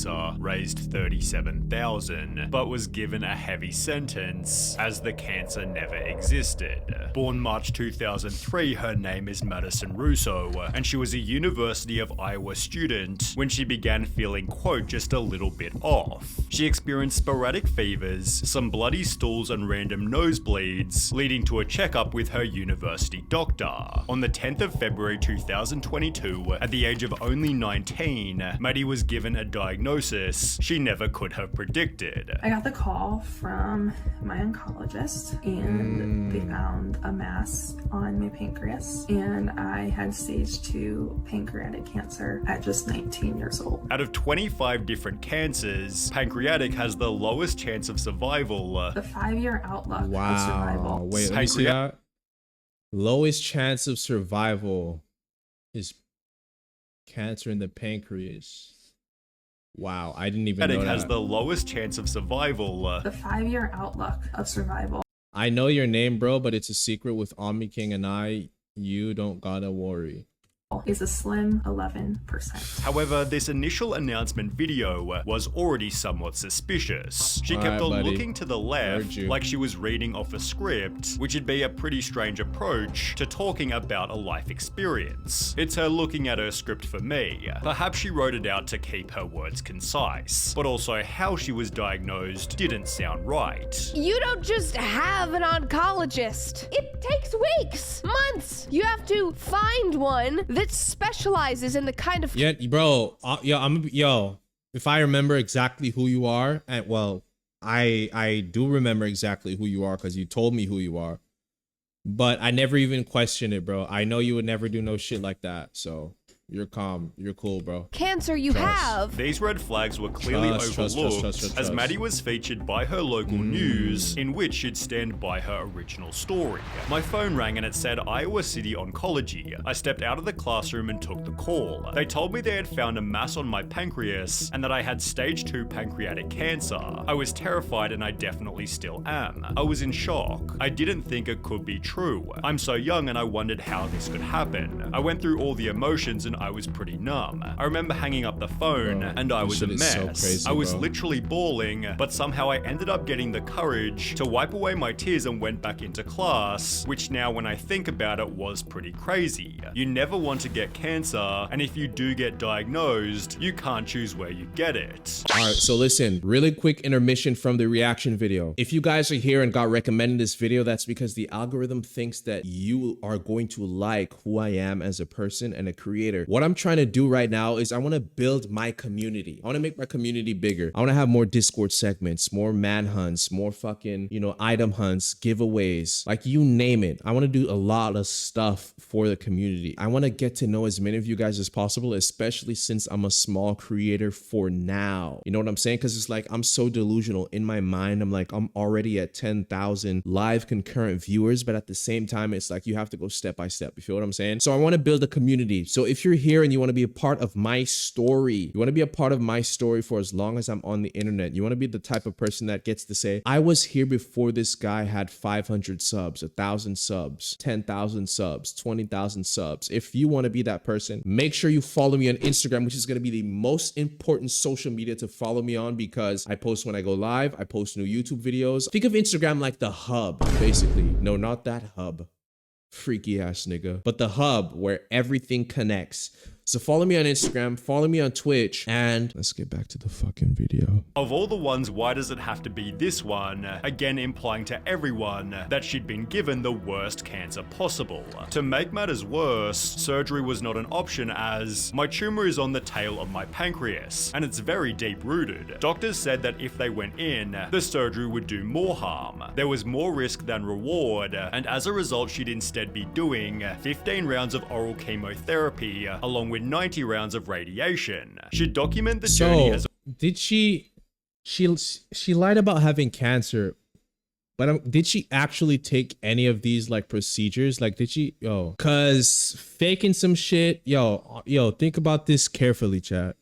cancer, raised $37,000, but was given a heavy sentence as the cancer never existed. Born March 2003, her name is Madison Russo, and she was a University of Iowa student when she began feeling, quote, just a little bit off. She experienced sporadic fevers, some bloody stools and random nosebleeds, leading to a checkup with her university doctor. On the 10th of February 2022, at the age of only 19, Maddie was given a diagnosis she never could have predicted. I got the call from my oncologist and they found a mass on my pancreas, and I had stage 2 pancreatic cancer at just 19 years old. Out of 25 different cancers, pancreatic has the lowest chance of survival. The 5-year outlook of survival. Wait, let me see that. Lowest chance of survival is cancer in the pancreas. Wow, I didn't even know that. Has the lowest chance of survival. The 5-year outlook of survival. I know your name, bro, but it's a secret with Omni King and I. You don't gotta worry. Is a slim 11%. However, this initial announcement video was already somewhat suspicious. She kept on looking to the left like she was reading off a script, which would be a pretty strange approach to talking about a life experience. It's her looking at her script for me. Perhaps she wrote it out to keep her words concise, but also how she was diagnosed didn't sound right. You don't just have an oncologist. It takes weeks, months. You have to find one that specializes in the kind of— Yeah, bro. Yo. If I remember exactly who you are, and well, I do remember exactly who you are because you told me who you are, but I never even questioned it, bro. I know you would never do no shit like that, so you're calm. You're cool, bro. Cancer you have. These red flags were clearly overlooked as Maddie was featured by her local news, in which she'd stand by her original story. My phone rang and it said Iowa City Oncology. I stepped out of the classroom and took the call. They told me they had found a mass on my pancreas and that I had stage 2 pancreatic cancer. I was terrified and I definitely still am. I was in shock. I didn't think it could be true. I'm so young and I wondered how this could happen. I went through all the emotions and I was pretty numb. I remember hanging up the phone and I was a mess. So crazy, I was literally bawling, but somehow I ended up getting the courage to wipe away my tears and went back into class, which now when I think about it was pretty crazy. You never want to get cancer, and if you do get diagnosed, you can't choose where you get it. Alright, so listen, really quick intermission from the reaction video. If you guys are here and got recommended this video, that's because the algorithm thinks that you are going to like who I am as a person and a creator. What I'm trying to do right now is I want to build my community. I want to make my community bigger. I want to have more Discord segments, more manhunts, more fucking, item hunts, giveaways, like you name it. I want to do a lot of stuff for the community. I want to get to know as many of you guys as possible, especially since I'm a small creator for now. You know what I'm saying? Because it's like, I'm so delusional in my mind. I'm like, I'm already at 10,000 live concurrent viewers, but at the same time, it's like you have to go step by step. You feel what I'm saying? So I want to build a community. So if you're here and you want to be a part of my story, you want to be a part of my story for as long as I'm on the internet, you want to be the type of person that gets to say, I was here before this guy had 500 subs, 1,000 subs, 10,000 subs, 20,000 subs. If you want to be that person, make sure you follow me on Instagram, which is going to be the most important social media to follow me on because I post when I go live. I post new YouTube videos. Think of Instagram like the hub, basically. No, not that hub. Freaky ass nigga. But the hub where everything connects. So follow me on Instagram, follow me on Twitch, and let's get back to the fucking video. Of all the ones, why does it have to be this one? Again, implying to everyone that she'd been given the worst cancer possible. To make matters worse, surgery was not an option as my tumor is on the tail of my pancreas, and it's very deep-rooted. Doctors said that if they went in, the surgery would do more harm. There was more risk than reward, and as a result, she'd instead be doing 15 rounds of oral chemotherapy, along with 90 rounds of radiation. She document the journey as— did she lied about having cancer, but did she actually take any of these like procedures? Like, did she, cause faking some shit, think about this carefully, chat.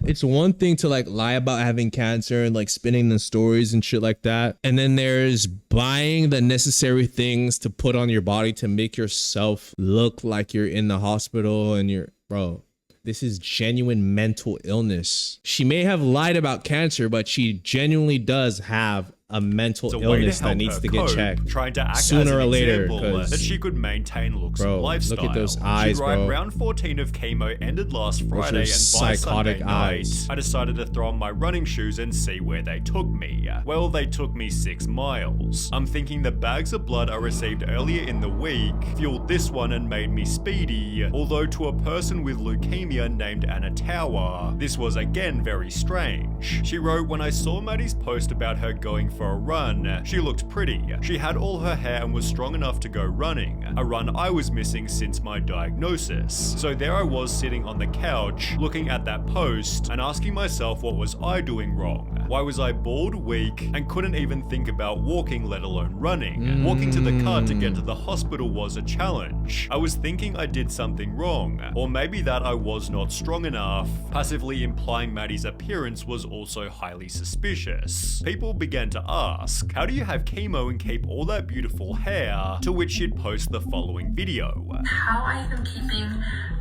It's one thing to like lie about having cancer and like spinning the stories and shit like that. And then there's buying the necessary things to put on your body to make yourself look like you're in the hospital and bro, This is genuine mental illness. She may have lied about cancer, but she genuinely does have a mental illness that needs to get checked trying to act sooner as or an later, example that 'cause- she could maintain looks Bro, and lifestyle. look at those eyes, She'd write, bro. round 14 of chemo ended last Those Friday, are and by psychotic Sunday eyes. night, I decided to throw on my running shoes and see where they took me. Well, they took me 6 miles. I'm thinking the bags of blood I received earlier in the week fueled this one and made me speedy, although to a person with leukemia named Anatawa, this was again very strange. She wrote, when I saw Maddie's post about her going for a run, she looked pretty. She had all her hair and was strong enough to go running, a run I was missing since my diagnosis. So there I was sitting on the couch, looking at that post and asking myself, what was I doing wrong? Why was I bald, weak, and couldn't even think about walking, let alone running? Walking to the car to get to the hospital was a challenge. I was thinking I did something wrong, or maybe that I was not strong enough, passively implying Maddie's appearance was also highly suspicious. People began to ask, how do you have chemo and keep all that beautiful hair? To which she'd post the following video. How I am keeping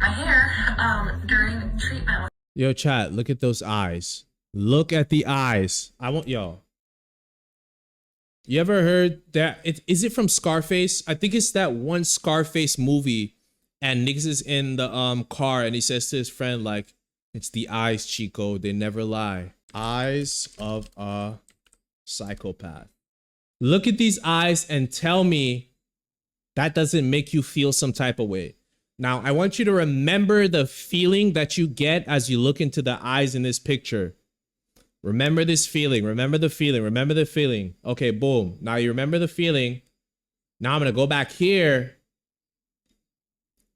my hair during treatment. Yo, chat, look at those eyes. Look at the eyes. You ever heard that? Is it from Scarface? I think it's that one Scarface movie, and niggas is in the car and he says to his friend, like, it's the eyes, Chico, they never lie. Eyes of a psychopath. Look at these eyes and tell me that doesn't make you feel some type of way. Now, I want you to remember the feeling that you get as you look into the eyes in this picture. Remember this feeling. Remember the feeling. Remember the feeling. Okay, boom. Now you remember the feeling. Now I'm going to go back here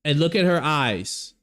and look at her eyes.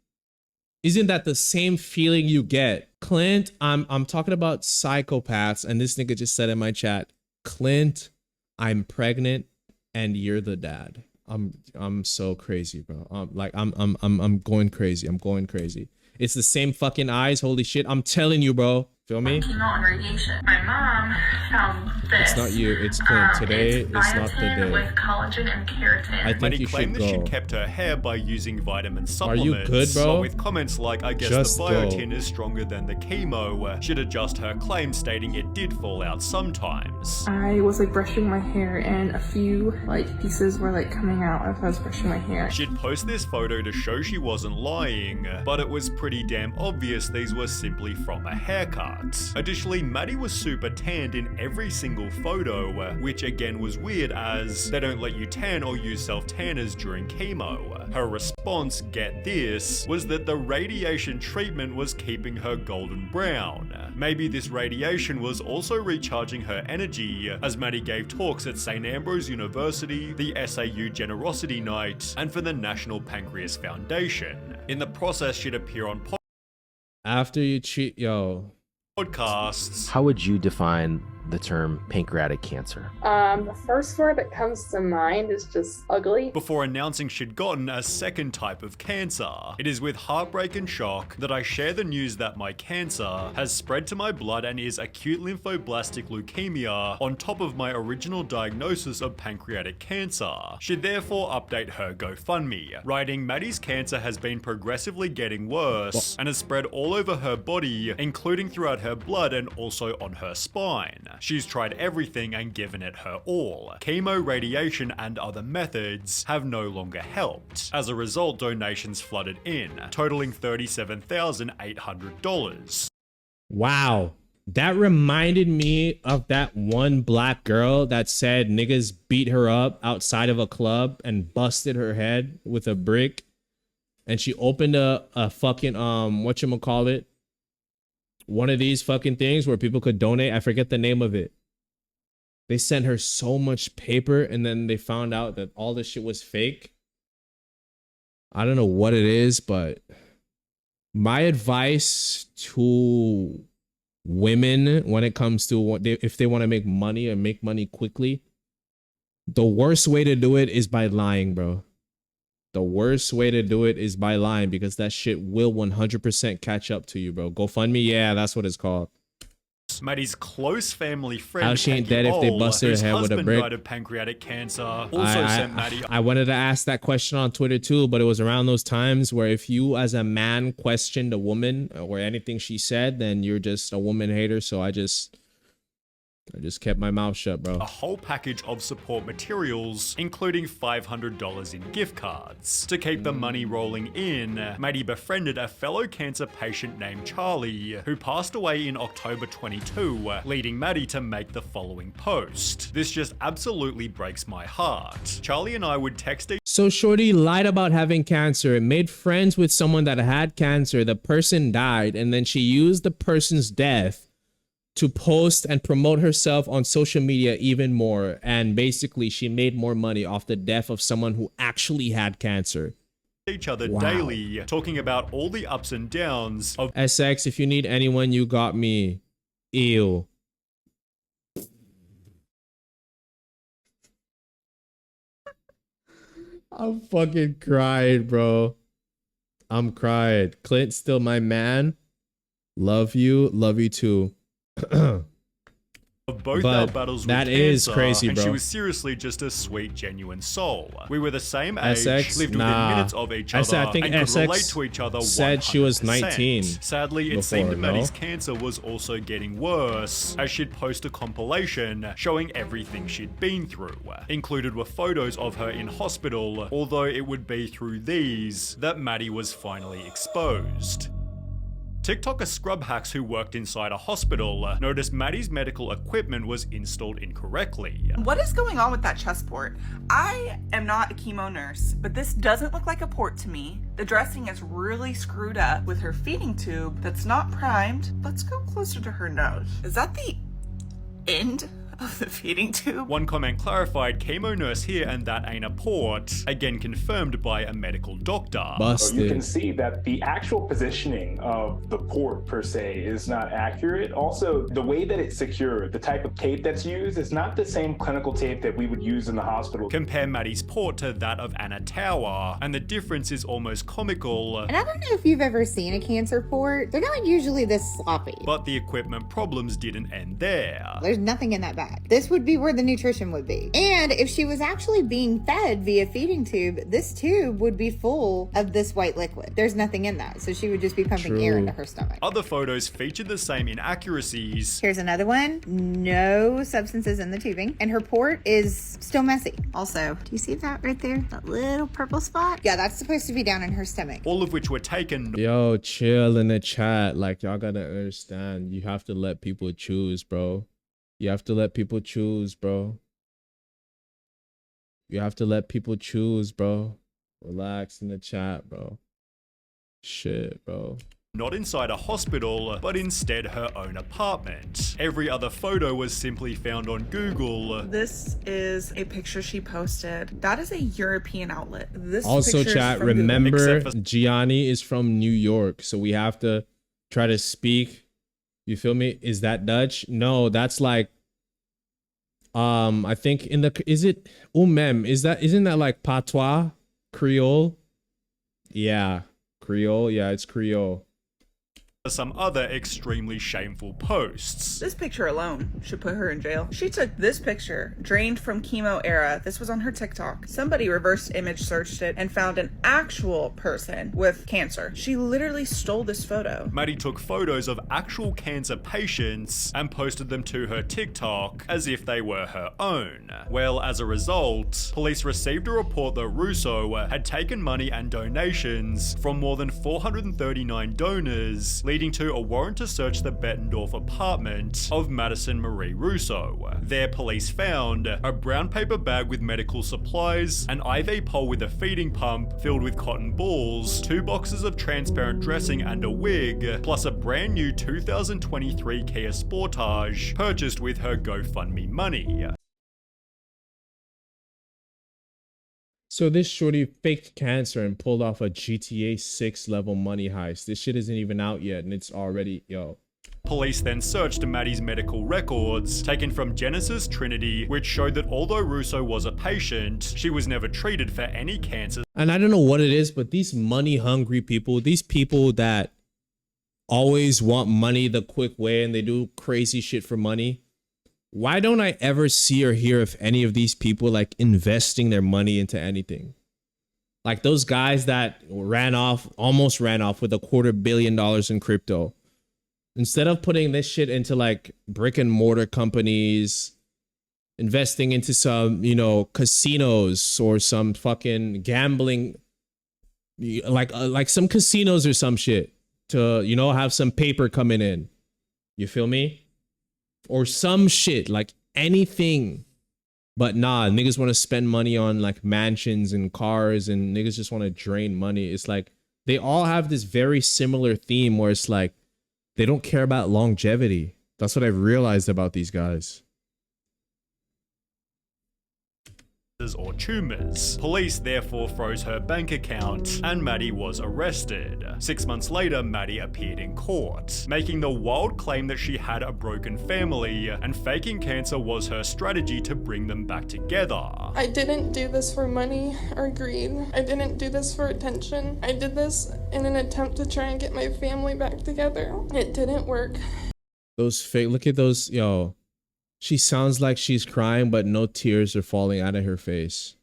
Isn't that the same feeling you get? Clint, I'm talking about psychopaths, and this nigga just said in my chat, Clint, I'm pregnant and you're the dad. I'm so crazy, bro. I'm going crazy. I'm going crazy. It's the same fucking eyes. Holy shit. I'm telling you, bro. Feel me? Chemo and radiation. My mom found this. It's not you. It's Clint. Today is not the day. With collagen and keratin. I think Maddie you claimed should that she'd go. kept her hair by using vitamin Are supplements. you good, bro? But with comments like, I guess Just the go. biotin is stronger than the chemo, she'd adjust her claim stating it did fall out sometimes. I was like brushing my hair and a few like pieces were like coming out as I was brushing my hair. She'd post this photo to show she wasn't lying, but it was pretty damn obvious these were simply from a haircut. Additionally, Maddie was super tanned in every single photo, which again was weird as they don't let you tan or use self-tanners during chemo. Her response, get this, was that the radiation treatment was keeping her golden brown. Maybe this radiation was also recharging her energy, as Maddie gave talks at St. Ambrose University, the SAU Generosity Night, and for the National Pancreas Foundation. In the process, she'd appear on After you cheat, yo. podcasts. How would you define the term pancreatic cancer? The first word that comes to mind is just ugly. Before announcing she'd gotten a second type of cancer. It is with heartbreak and shock that I share the news that my cancer has spread to my blood and is acute lymphoblastic leukemia on top of my original diagnosis of pancreatic cancer. She'd therefore update her GoFundMe, writing, Maddie's cancer has been progressively getting worse and has spread all over her body, including throughout her blood and also on her spine. She's tried everything and given it her all. Chemo, radiation, and other methods have no longer helped. As a result, donations flooded in, totaling $37,800. Wow. That reminded me of that one black girl that said niggas beat her up outside of a club and busted her head with a brick. And she opened a fucking, whatchamacallit? One of these fucking things where people could donate. I forget the name of it. They sent her so much paper and then they found out that all this shit was fake. I don't know what it is, but my advice to women when it comes to what if they want to make money and make money quickly, the worst way to do it is by lying, bro. The worst way to do it is by lying, because that shit will 100% catch up to you, bro. GoFundMe, yeah, that's what it's called. Maddie's close family friend, How she ain't Peggy dead if they Oll, bust her whose head with a husband brick? died of pancreatic cancer, also sent Maddie. I wanted to ask that question on Twitter too, but it was around those times where if you as a man questioned a woman or anything she said, then you're just a woman hater. So I just kept my mouth shut, bro. A whole package of support materials, including $500 in gift cards. To keep the money rolling in, Maddie befriended a fellow cancer patient named Charlie, who passed away in October 22, leading Maddie to make the following post. This just absolutely breaks my heart. Charlie and I would text each So Shorty lied about having cancer, made friends with someone that had cancer, the person died, and then she used the person's death to post and promote herself on social media even more. And basically she made more money off the death of someone who actually had cancer. each other daily, talking about all the ups and downs of SX, if you need anyone, you got me. Ew. I'm fucking crying, bro. I'm crying. Clint's still my man. Love you too. of both But our battles with that cancer, is crazy, and bro. she was seriously just a sweet, genuine soul. We were the same age, SX? lived within Nah. minutes of each I other, said- I think and could SX relate to each other 100%. said she was 19 Sadly, it before, seemed that no? Maddie's cancer was also getting worse, as she'd post a compilation showing everything she'd been through. Included were photos of her in hospital, although it would be through these that Maddie was finally exposed. TikToker Scrub Hacks, who worked inside a hospital, noticed Maddie's medical equipment was installed incorrectly. What is going on with that chest port? I am not a chemo nurse, but this doesn't look like a port to me. The dressing is really screwed up with her feeding tube that's not primed. Let's go closer to her nose. Is that the end of the feeding tube? One comment clarified, chemo nurse here and that ain't a port, again confirmed by a medical doctor. Busted. You can see that the actual positioning of the port per se is not accurate. Also, the way that it's secured, the type of tape that's used is not the same clinical tape that we would use in the hospital. Compare Maddie's port to that of Anna Tower, and the difference is almost comical, And I don't know if you've ever seen a cancer port. They're not usually this sloppy. but the equipment problems didn't end there. There's nothing in that bag. This would be where the nutrition would be. And if she was actually being fed via feeding tube, this tube would be full of this white liquid. There's nothing in that. So she would just be pumping air into her stomach. Other photos featured the same inaccuracies. Here's another one. No substances in the tubing. And her port is still messy. Also, do you see that right there? That little purple spot? Yeah, that's supposed to be down in her stomach. All of which were taken Yo, chill in the chat. Like, y'all gotta understand. You have to let people choose, bro. You have to let people choose, bro. You have to let people choose, bro. Relax in the chat, bro. Shit, bro. not inside a hospital, but instead her own apartment. Every other photo was simply found on Google. This is a picture she posted. That is a European outlet. This Also, picture is chat, from Google. remember Except for- Gianni is from New York, so we have to try to speak. You feel me? Is that Dutch? No, that's like I think in the is it umem? Isn't that like patois? Creole? Yeah. Creole? Yeah, it's Creole. Some other extremely shameful posts. This picture alone should put her in jail. She took this picture, drained from chemo era. This was on her TikTok. Somebody reverse image searched it and found an actual person with cancer. She literally stole this photo. Maddie took photos of actual cancer patients and posted them to her TikTok as if they were her own. Well, as a result, police received a report that Russo had taken money and donations from more than 439 donors, leading to a warrant to search the Bettendorf apartment of Madison Marie Russo. There, police found a brown paper bag with medical supplies, an IV pole with a feeding pump filled with cotton balls, 2 boxes of transparent dressing and a wig, plus a brand new 2023 Kia Sportage purchased with her GoFundMe money. So this shorty faked cancer and pulled off a GTA 6 level money heist. This shit isn't even out yet and it's already, yo. Police then searched Maddie's medical records, taken from Genesis Trinity, which showed that although Russo was a patient, she was never treated for any cancer. And I don't know what it is, but these money hungry people, these people that always want money the quick way and they do crazy shit for money. Why don't I ever see or hear of any of these people like investing their money into anything? Like those guys that almost ran off with $250 million in crypto. Instead of putting this shit into like brick and mortar companies, investing into some, you know, casinos or some fucking gambling, like some casinos or some shit to, you know, have some paper coming in. You feel me? Or some shit, like anything. But nah, niggas want to spend money on like mansions and cars, and niggas just want to drain money. It's like they all have this very similar theme where it's like they don't care about longevity. That's what I've realized about these guys. Or tumors. Police therefore froze her bank account and Maddie was arrested. 6 months later, Maddie appeared in court, making the wild claim that she had a broken family and faking cancer was her strategy to bring them back together. I didn't do this for money or greed. I didn't do this for attention. I did this in an attempt to try and get my family back together. It didn't work. Those fake, look at those, yo. She sounds like she's crying, but no tears are falling out of her face.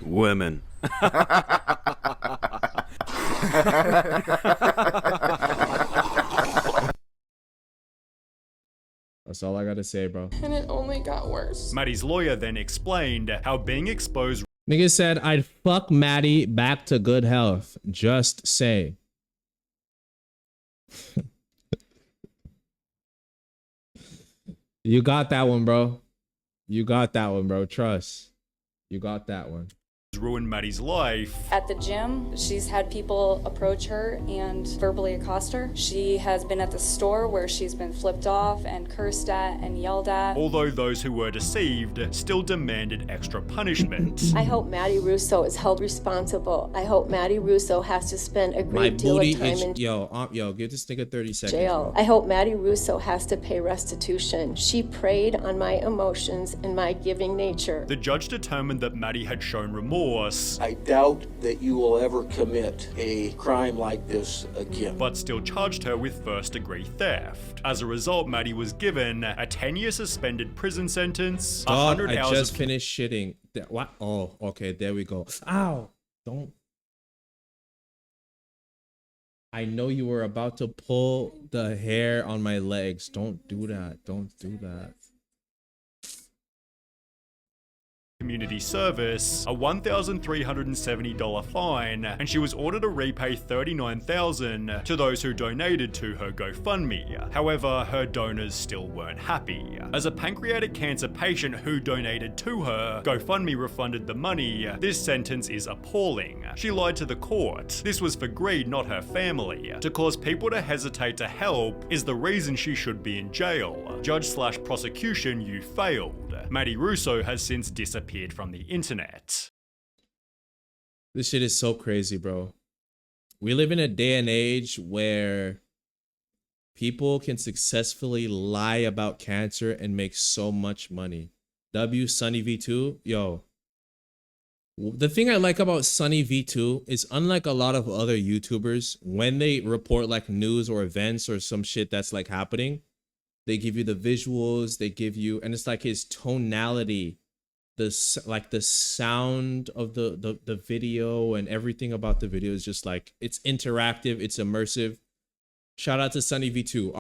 Women. That's all I gotta say, bro. And it only got worse. Maddie's lawyer then explained how being exposed. Nigga said, I'd fuck Maddie back to good health. Just say. You got that one, bro. You got that one, bro. Trust. You got that one. Ruined Maddie's life. At the gym, she's had people approach her and verbally accost her. She has been at the store where she's been flipped off and cursed at and yelled at. Although those who were deceived still demanded extra punishment. I hope Maddie Russo is held responsible. I hope Maddie Russo has to spend a great deal of time in yo, give this nigga 30 seconds. jail. Bro. I hope Maddie Russo has to pay restitution. She preyed on my emotions and my giving nature. The judge determined that Maddie had shown remorse. I doubt that you will ever commit a crime like this again. But still charged her with first-degree theft. As a result, Maddie was given a 10-year suspended prison sentence, 100 hours. I just finished shitting. What? Oh, okay, there we go. Ow! Don't. I know you were about to pull the hair on my legs. Don't do that. Don't do that. Community service, a $1,370 fine, and she was ordered to repay $39,000 to those who donated to her GoFundMe. However, her donors still weren't happy. As a pancreatic cancer patient who donated to her, GoFundMe refunded the money. This sentence is appalling. She lied to the court. This was for greed, not her family. To cause people to hesitate to help is the reason she should be in jail. Judge/prosecution, you failed. Maddie Russo has since disappeared from the internet. This shit is so crazy, bro. We live in a day and age where people can successfully lie about cancer and make so much money. Sunny V2, yo. The thing I like about Sunny V2 is, unlike a lot of other YouTubers, when they report like news or events or some shit that's like happening, they give you the visuals, they give you, and it's like his tonality, the sound of the video and everything about the video is just like, it's interactive, it's immersive. Shout out to Sunny V2.